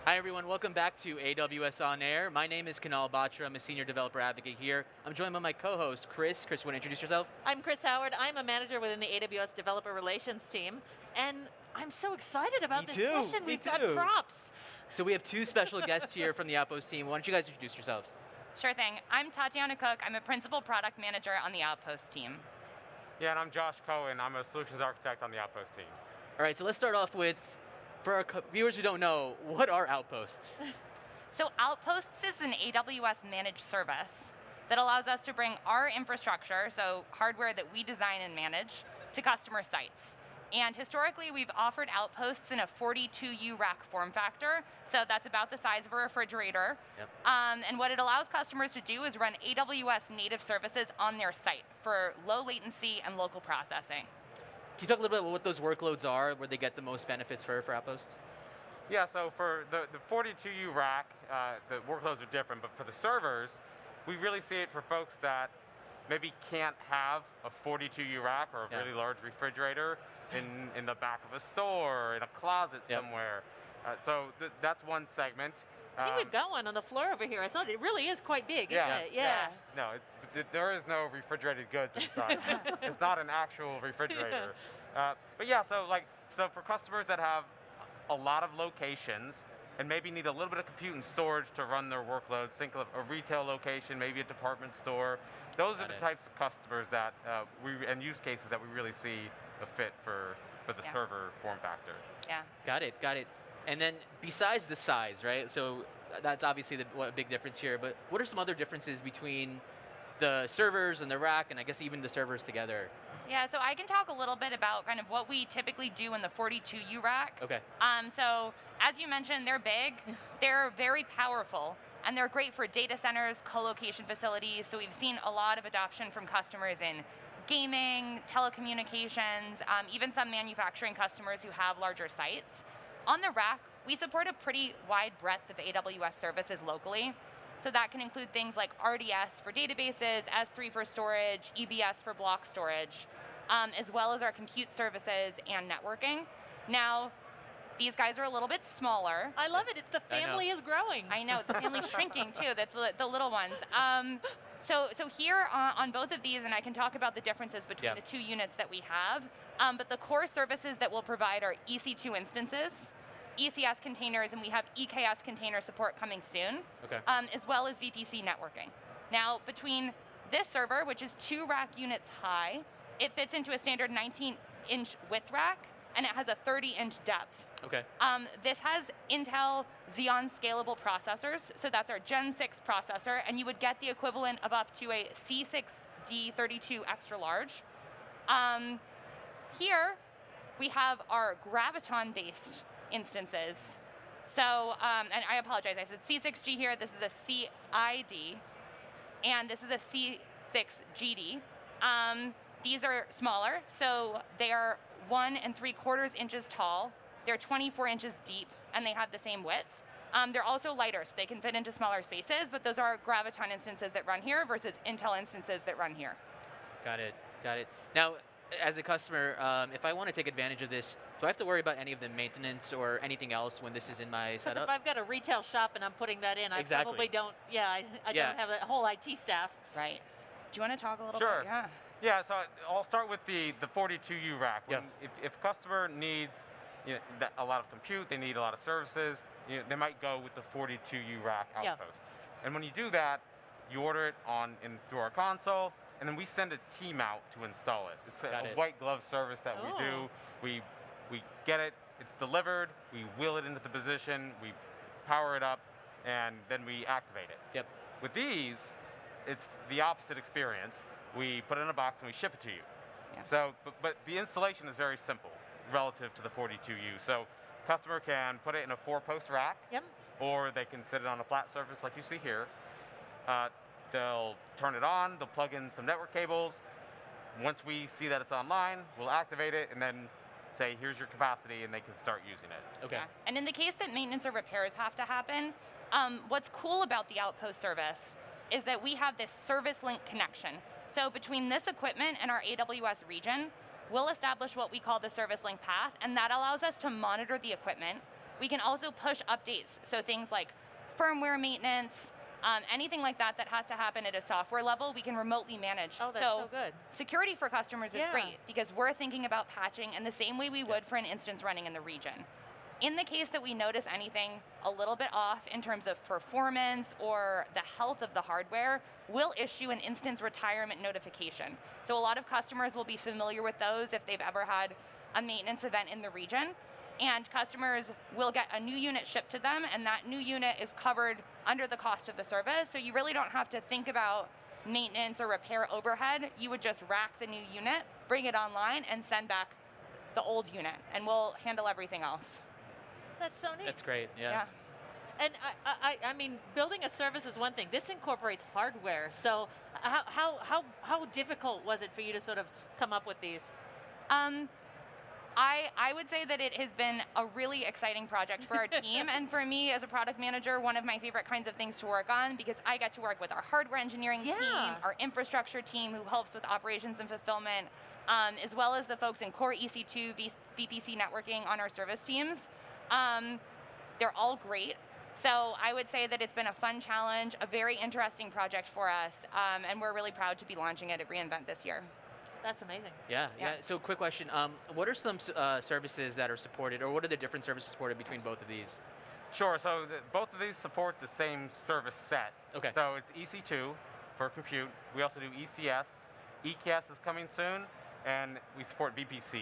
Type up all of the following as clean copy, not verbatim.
Hi everyone, welcome back to AWS On Air. My name is Kunal, Batra. I'm a senior developer advocate here. I'm joined by my co-host, Kris. Kris, you want to introduce yourself? I'm Kris Howard. I'm a manager within the AWS Developer Relations team, and I'm so excited about this session. We've got props. So we have two special guests here from the Outposts team. Why don't you guys introduce yourselves? Sure thing. I'm Tatiana Cooke. I'm a principal product manager on the Outposts team. Yeah, and I'm Josh Coen. I'm a solutions architect on the Outpost team. All right, so let's start off with, for our viewers who don't know, what are Outposts? So Outposts is an AWS managed service that allows us to bring our infrastructure, so hardware that we design and manage, to customer sites. And historically, we've offered Outposts in a 42U rack form factor, so that's about the size of a refrigerator. Yep. And what it allows customers to do is run AWS native services on their site for low latency and local processing. Can you talk a little bit about what those workloads are, where they get the most benefits for Outposts? Yeah, so for the 42U rack, the workloads are different, but for the servers, we really see it for folks that maybe can't have a 42U rack or a really large refrigerator in the back of a store, in a closet somewhere. So that's one segment. I think we've got one on the floor over here. I saw it. It really is quite big, isn't it? Yeah. No, there is no refrigerated goods inside. It's not an actual refrigerator. But yeah, so for customers that have a lot of locations and maybe need a little bit of compute and storage to run their workloads, think of a retail location, maybe a department store. Those are the types of customers that and use cases that we really see a fit for the server form factor. Yeah. Got it. And then besides the size, right? So that's obviously a big difference here, but what are some other differences between the servers and the rack, and I guess even the servers together? Yeah, so I can talk a little bit about kind of what we typically do in the 42U rack. Okay. So as you mentioned, they're big, they're very powerful, and they're great for data centers, co-location facilities. So we've seen a lot of adoption from customers in gaming, telecommunications, even some manufacturing customers who have larger sites. On the rack, we support a pretty wide breadth of AWS services locally. So that can include things like RDS for databases, S3 for storage, EBS for block storage, as well as our compute services and networking. Now, these guys are a little bit smaller. I love it. It's the family is growing. I know, the family's shrinking too. That's the little ones. So here on both of these, and I can talk about the differences between the two units that we have, but the core services that we'll provide are EC2 instances, ECS containers, and we have EKS container support coming soon, as well as VPC networking. Now, between this server, which is 2 rack units high, it fits into a standard 19-inch width rack, and it has a 30-inch depth. Okay. This has Intel Xeon scalable processors, so that's our Gen 6 processor, and you would get the equivalent of up to a C6D32 extra large. Here, we have our Graviton-based instances. So, and I apologize, I said C6G here, this is a CID, and this is a C6GD. These are smaller, so they are 1 3/4 inches tall, they're 24 inches deep, and they have the same width. They're also lighter, so they can fit into smaller spaces, but those are Graviton instances that run here versus Intel instances that run here. Got it. Now, as a customer, if I want to take advantage of this, do I have to worry about any of the maintenance or anything else when this is in my setup? Because if I've got a retail shop and I'm putting that in, I probably don't, I don't have a whole IT staff. Right. Do you want to talk a little Sure. bit? Yeah. Yeah, so I'll start with the 42U rack. If a customer needs a lot of compute, they need a lot of services, they might go with the 42U rack Outpost. And when you do that, you order it through our console, and then we send a team out to install it. It's a white glove service that we do. We get it, it's delivered, we wheel it into the position, we power it up, and then we activate it. Yep. With these, it's the opposite experience. We put it in a box and we ship it to you. Yeah. So, but the installation is very simple relative to the 42U. So, customer can put it in a 4-post rack, or they can sit it on a flat surface like you see here. They'll turn it on, they'll plug in some network cables. Once we see that it's online, we'll activate it and then say, here's your capacity, and they can start using it. Okay. Yeah. And in the case that maintenance or repairs have to happen, what's cool about the Outpost service is that we have this service link connection. So between this equipment and our AWS region, we'll establish what we call the service link path, and that allows us to monitor the equipment, We can also push updates, so things like firmware maintenance, anything like that that has to happen at a software level, we can remotely manage. Oh, that's so good. Security for customers is great because we're thinking about patching in the same way we would for an instance running in the region. In the case that we notice anything a little bit off in terms of performance or the health of the hardware, we'll issue an instance retirement notification. So a lot of customers will be familiar with those if they've ever had a maintenance event in the region. And customers will get a new unit shipped to them, and that new unit is covered under the cost of the service. So you really don't have to think about maintenance or repair overhead. You would just rack the new unit, bring it online, and send back the old unit, and we'll handle everything else. That's so neat. That's great, yeah. And I mean, building a service is one thing. This incorporates hardware. So how difficult was it for you to sort of come up with these? I would say that it has been a really exciting project for our team, and for me as a product manager, one of my favorite kinds of things to work on, because I get to work with our hardware engineering team, our infrastructure team who helps with operations and fulfillment, as well as the folks in core EC2, VPC networking on our service teams. They're all great. So I would say that it's been a fun challenge, a very interesting project for us, and we're really proud to be launching it at reInvent this year. That's amazing. Yeah. So quick question, what are some services that are supported, or what are the different services supported between both of these? Sure, so both of these support the same service set. Okay. So it's EC2 for compute. We also do ECS. ECS is coming soon, and we support VPC.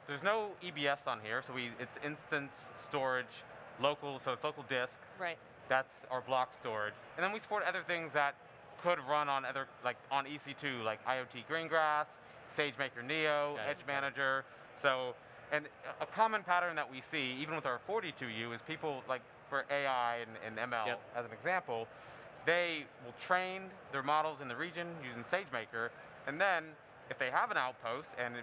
There's no EBS on here, so it's instance storage, local, so it's local disk. Right. That's our block storage. And then we support other things that could run on other, like on EC2, like IoT Greengrass, SageMaker Neo, Edge Manager. So, and a common pattern that we see, even with our 42U, is people, like for AI and ML, as an example, they will train their models in the region using SageMaker, and then if they have an outpost and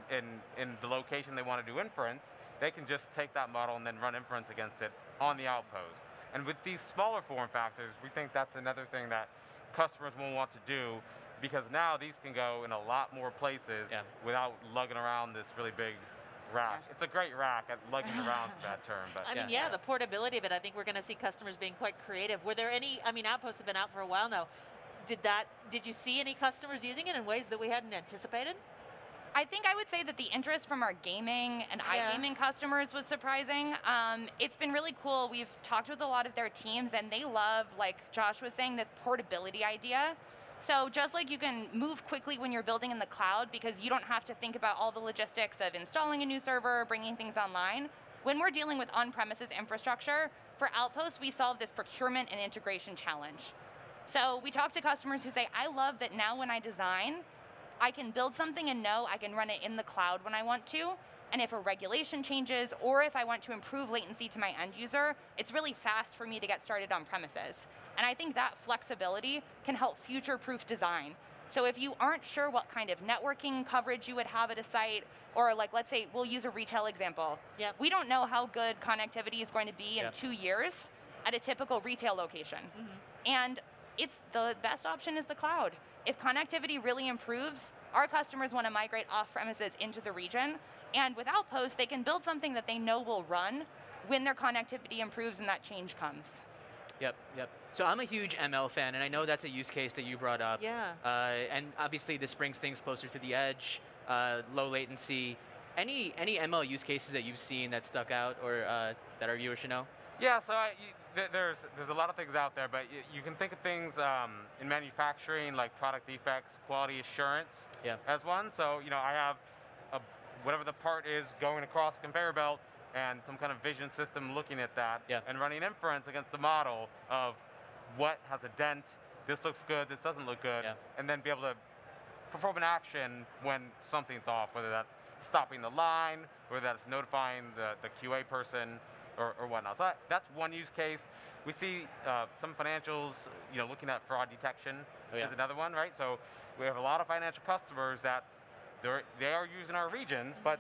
in the location they want to do inference, they can just take that model and then run inference against it on the outpost. And with these smaller form factors, we think that's another thing that customers will want to do, because now these can go in a lot more places without lugging around this really big rack. It's a great rack. Lugging around is a bad term, but I mean, the portability of it, I think we're going to see customers being quite creative. Were there any, I mean, Outposts have been out for a while now. Did you see any customers using it in ways that we hadn't anticipated? I think I would say that the interest from our gaming and iGaming customers was surprising. It's been really cool. We've talked with a lot of their teams, and they love, like Josh was saying, this portability idea. So just like you can move quickly when you're building in the cloud because you don't have to think about all the logistics of installing a new server, bringing things online, when we're dealing with on-premises infrastructure, for Outposts, we solve this procurement and integration challenge. So we talk to customers who say, I love that now when I design, I can build something and know I can run it in the cloud when I want to. And if a regulation changes, or if I want to improve latency to my end user, it's really fast for me to get started on premises. And I think that flexibility can help future-proof design. So if you aren't sure what kind of networking coverage you would have at a site, or like, let's say, we'll use a retail example. We don't know how good connectivity is going to be in 2 years at a typical retail location. And it's the best option is the cloud. If connectivity really improves, our customers want to migrate off premises into the region, and with Outposts, they can build something that they know will run when their connectivity improves and that change comes. Yep. So I'm a huge ML fan, and I know that's a use case that you brought up. And obviously this brings things closer to the edge, low latency. Any ML use cases that you've seen that stuck out, or that our viewers should know? Yeah, so there's a lot of things out there, but you can think of things in manufacturing like product defects, quality assurance as one. So I have whatever the part is going across the conveyor belt, and some kind of vision system looking at that and running inference against the model of what has a dent, this looks good, this doesn't look good, and then be able to perform an action when something's off, whether that's stopping the line, whether that's notifying the QA person, or whatnot. So that's one use case. We see some financials, looking at fraud detection is another one, right? So we have a lot of financial customers that they are using our regions, but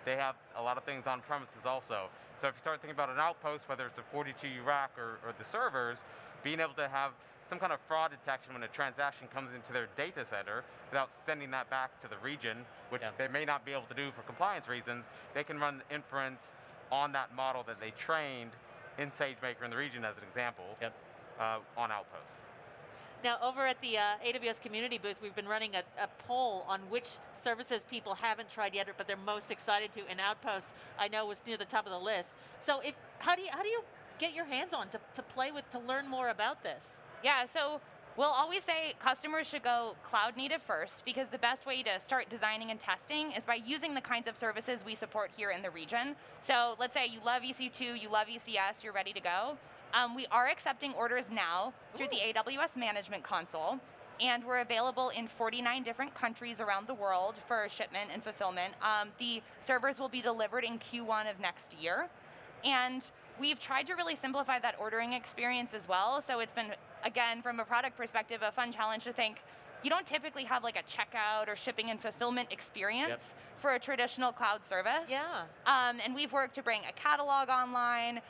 they have a lot of things on premises also. So if you start thinking about an outpost, whether it's a 42U rack or the servers, being able to have some kind of fraud detection when a transaction comes into their data center without sending that back to the region, which they may not be able to do for compliance reasons, they can run inference on that model that they trained in SageMaker in the region, as an example, on Outposts. Now, over at the AWS community booth, we've been running a poll on which services people haven't tried yet, but they're most excited to. And Outposts, I know, was near the top of the list. So, how do you get your hands on to play with, to learn more about this? Yeah, so we'll always say customers should go cloud native first, because the best way to start designing and testing is by using the kinds of services we support here in the region. So let's say you love EC2, you love ECS, you're ready to go. We are accepting orders now through the AWS Management Console, and we're available in 49 different countries around the world for shipment and fulfillment. The servers will be delivered in Q1 of next year, and we've tried to really simplify that ordering experience as well. So it's been, again, from a product perspective, a fun challenge to think, you don't typically have like a checkout or shipping and fulfillment experience for a traditional cloud service. Yeah. And we've worked to bring a catalog online,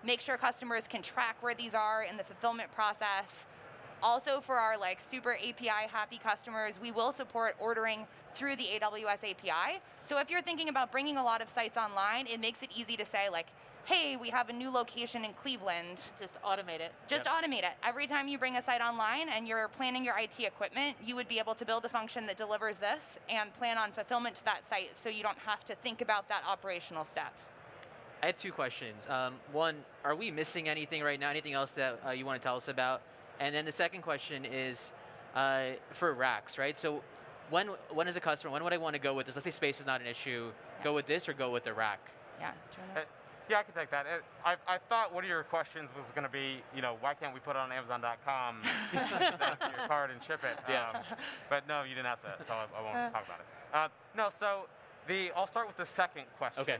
make sure customers can track where these are in the fulfillment process. Also, for our like super API happy customers, we will support ordering through the AWS API. So if you're thinking about bringing a lot of sites online, it makes it easy to say like, hey, we have a new location in Cleveland. Just automate it. Just automate it. Every time you bring a site online and you're planning your IT equipment, you would be able to build a function that delivers this and plan on fulfillment to that site, so you don't have to think about that operational step. I have two questions. One, are we missing anything right now? Anything else that you want to tell us about? And then the second question is for racks, right? So when as a customer, when would I want to go with this? Let's say space is not an issue. Go with this or go with the rack? Yeah. Yeah, I can take that. I thought one of your questions was going to be, why can't we put it on Amazon.com, your card and ship it? But no, you didn't ask that, so I won't talk about it. No, so I'll start with the second question. Okay.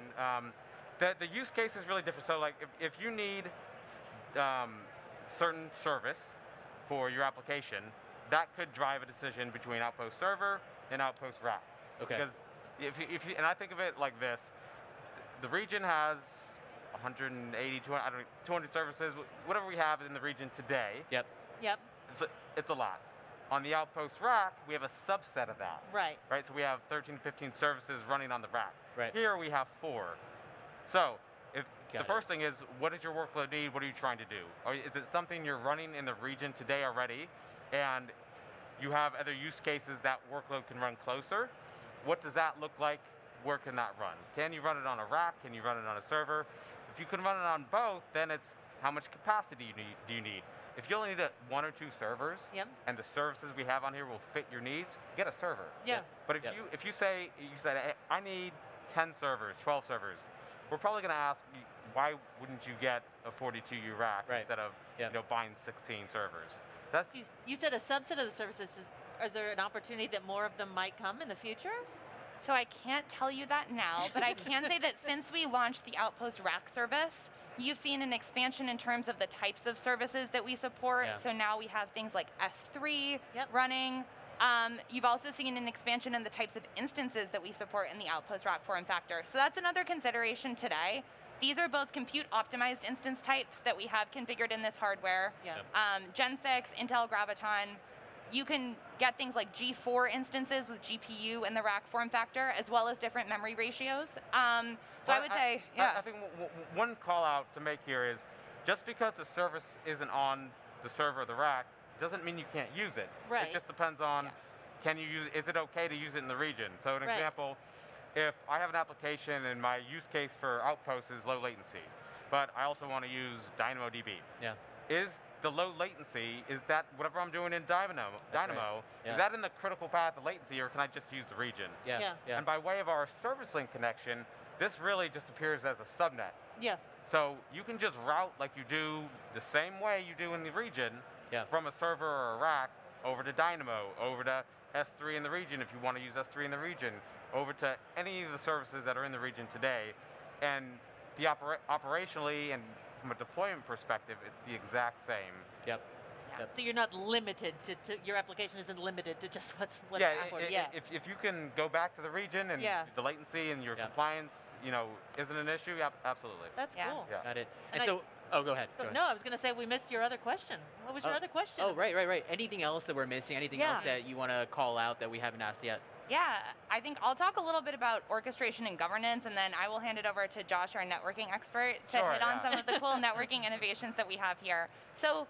The use case is really different. So like if you need certain service for your application, that could drive a decision between Outpost server and Outpost rack. Okay. Because if you, and I think of it like this, the region has 180, 200 services, whatever we have in the region today. Yep. It's a lot. On the Outpost rack, we have a subset of that. Right. Right. So we have 13, 15 services running on the rack. Right. Here we have 4. So if the first thing is, what does your workload need? What are you trying to do? Or is it something you're running in the region today already, and you have other use cases that workload can run closer? What does that look like? Where can that run? Can you run it on a rack? Can you run it on a server? If you can run it on both, then it's how much capacity do you need? If you only need 1 or 2 servers, and the services we have on here will fit your needs, get a server. Yeah. But if you said, hey, I need 10 servers, 12 servers, we're probably going to ask, why wouldn't you get a 42U rack instead of buying 16 servers? That's you said a subset of the services. Is there an opportunity that more of them might come in the future? So I can't tell you that now, but I can say that since we launched the Outpost rack service, you've seen an expansion in terms of the types of services that we support. So now we have things like S3 running. You've also seen an expansion in the types of instances that we support in the Outpost rack form factor. So that's another consideration today. These are both compute optimized instance types that we have configured in this hardware. Gen 6, Intel Graviton. You can get things like G4 instances with GPU in the rack form factor, as well as different memory ratios. So I would say, I think one call out to make here is, just because the service isn't on the server or the rack, doesn't mean you can't use it. Right. It just depends on, can you use? Is it okay to use it in the region? So an example, if I have an application and my use case for Outposts is low latency, but I also want to use DynamoDB. Is the low latency, is that whatever I'm doing in Dynamo, is that in the critical path of latency, or can I just use the region? And by way of our service link connection, this really just appears as a subnet. So you can just route like you do the same way you do in the region from a server or a rack over to Dynamo, over to S3 in the region if you want to use S3 in the region, over to any of the services that are in the region today. And the operationally and from a deployment perspective, it's the exact same. So you're not limited to your application isn't limited to just what's supported. If you can go back to the region and the latency and your compliance, isn't an issue, absolutely. That's cool. Got it. And so, go ahead. No, I was going to say we missed your other question. What was your other question? Oh, right. Anything else that we're missing? Anything else that you want to call out that we haven't asked yet? Yeah, I think I'll talk a little bit about orchestration and governance, and then I will hand it over to Josh, our networking expert, to hit on some of the cool networking innovations that we have here. So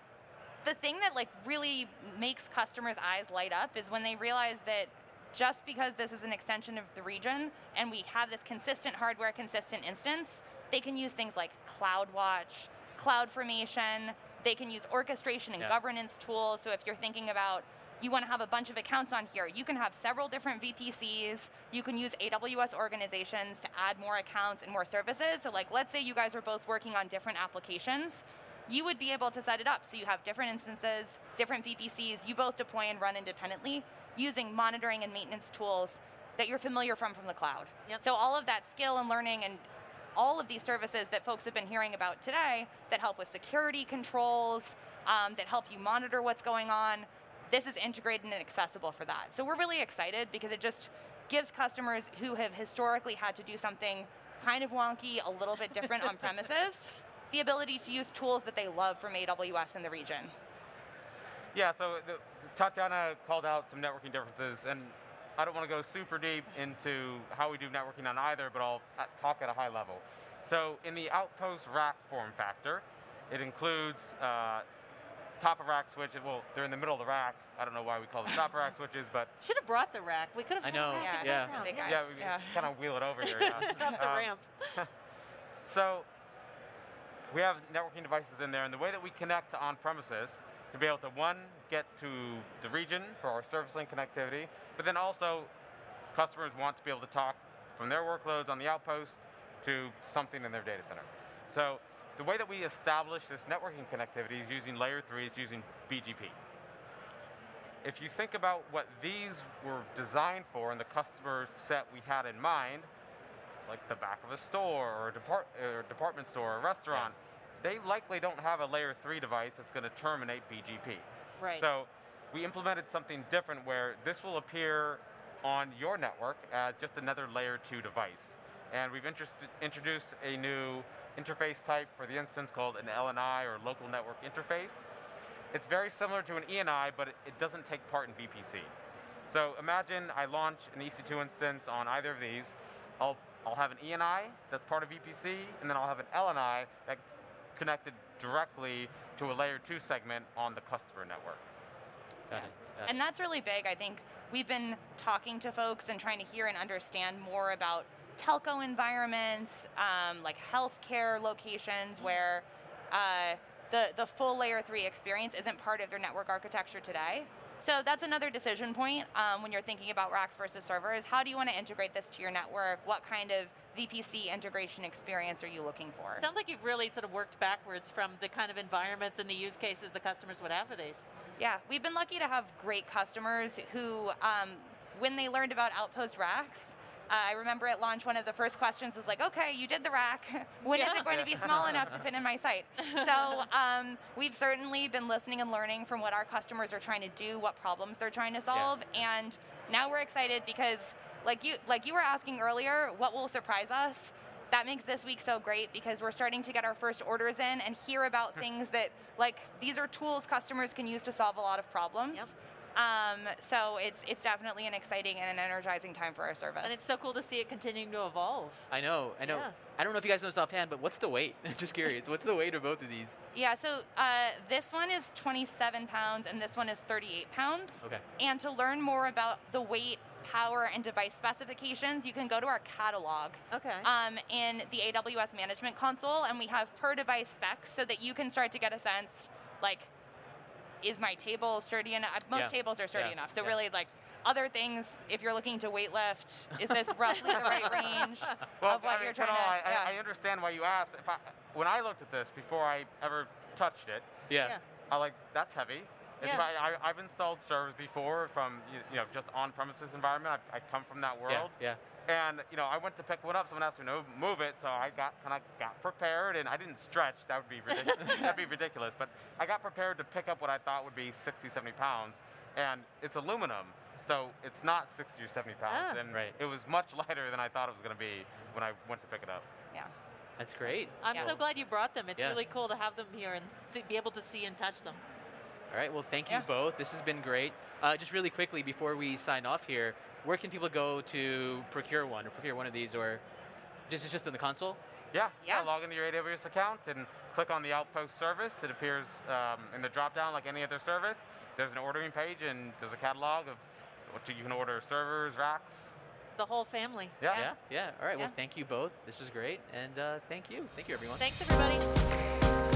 the thing that like really makes customers' eyes light up is when they realize that just because this is an extension of the region and we have this consistent hardware, consistent instance, they can use things like CloudWatch, CloudFormation, they can use orchestration and governance tools. So if you're thinking about you want to have a bunch of accounts on here, you can have several different VPCs, you can use AWS organizations to add more accounts and more services. So like, let's say you guys are both working on different applications, you would be able to set it up so you have different instances, different VPCs, you both deploy and run independently using monitoring and maintenance tools that you're familiar from the cloud. So all of that skill and learning and all of these services that folks have been hearing about today that help with security controls, that help you monitor what's going on, this is integrated and accessible for that. So we're really excited because it just gives customers who have historically had to do something kind of wonky, a little bit different on premises, the ability to use tools that they love from AWS in the region. Yeah, so Tatiana called out some networking differences, and I don't want to go super deep into how we do networking on either, but I'll talk at a high level. So in the Outpost rack form factor, it includes top of rack switches. Well, they're in the middle of the rack. I don't know why we call them top of rack switches, but should have brought the rack. We could have. I know. Yeah. We kind of wheel it over here. Up the ramp. So we have networking devices in there, and the way that we connect to on-premises to be able to, one, get to the region for our service link connectivity, but then also customers want to be able to talk from their workloads on the Outpost to something in their data center. So the way that we establish this networking connectivity is using layer 3, it's using BGP. If you think about what these were designed for and the customer set we had in mind, like the back of a store or a department store or a restaurant, they likely don't have a layer 3 device that's going to terminate BGP. Right. So we implemented something different where this will appear on your network as just another layer 2 device. And we've introduced a new interface type for the instance called an LNI, or local network interface. It's very similar to an ENI, but it doesn't take part in VPC. So imagine I launch an EC2 instance on either of these. I'll have an ENI that's part of VPC, and then I'll have an LNI that's connected directly to a layer 2 segment on the customer network. Got it. And that's really big. I think we've been talking to folks and trying to hear and understand more about telco environments, like healthcare locations where the full layer 3 experience isn't part of their network architecture today. So that's another decision point when you're thinking about racks versus servers. How do you want to integrate this to your network? What kind of VPC integration experience are you looking for? Sounds like you've really sort of worked backwards from the kind of environments and the use cases the customers would have for these. Yeah, we've been lucky to have great customers who, when they learned about Outpost racks, I remember at launch, one of the first questions was like, okay, you did the rack. When is it going to be small enough to fit in my site? So we've certainly been listening and learning from what our customers are trying to do, what problems they're trying to solve. And now we're excited because like you were asking earlier, what will surprise us? That makes this week so great because we're starting to get our first orders in and hear about things that, like, these are tools customers can use to solve a lot of problems. Yep. So it's definitely an exciting and an energizing time for our service. And it's so cool to see it continuing to evolve. I know. Yeah. I don't know if you guys know this offhand, but what's the weight? Just curious. What's the weight of both of these? Yeah, so this one is 27 pounds and this one is 38 pounds. Okay. And to learn more about the weight, power, and device specifications, you can go to our catalog in the AWS Management Console, and we have per device specs so that you can start to get a sense, like, is my table sturdy enough? Most tables are sturdy enough. So really, like, other things, if you're looking to weight lift, is this roughly the right range of what you're trying to... I understand why you asked. When I looked at this before I ever touched it, I like, that's heavy. I've installed servers before from just on-premises environment. I come from that world. And I went to pick one up. Someone asked me to move it, so I got prepared, and I didn't stretch. That would be ridiculous. That'd be ridiculous. But I got prepared to pick up what I thought would be 60, 70 pounds, and it's aluminum, so it's not 60 or 70 pounds. And it was much lighter than I thought it was going to be when I went to pick it up. Yeah. That's great. I'm so glad you brought them. It's really cool to have them here and be able to see and touch them. All right, well, thank you both. This has been great. Just really quickly before we sign off here, where can people go to procure one of these, or this is just in the console? Yeah. Log into your AWS account and click on the Outpost service. It appears in the drop-down like any other service. There's an ordering page, and there's a catalog of what you can order: servers, racks. The whole family. Yeah. All right, well, thank you both. This is great, and thank you. Thank you, everyone. Thanks, everybody.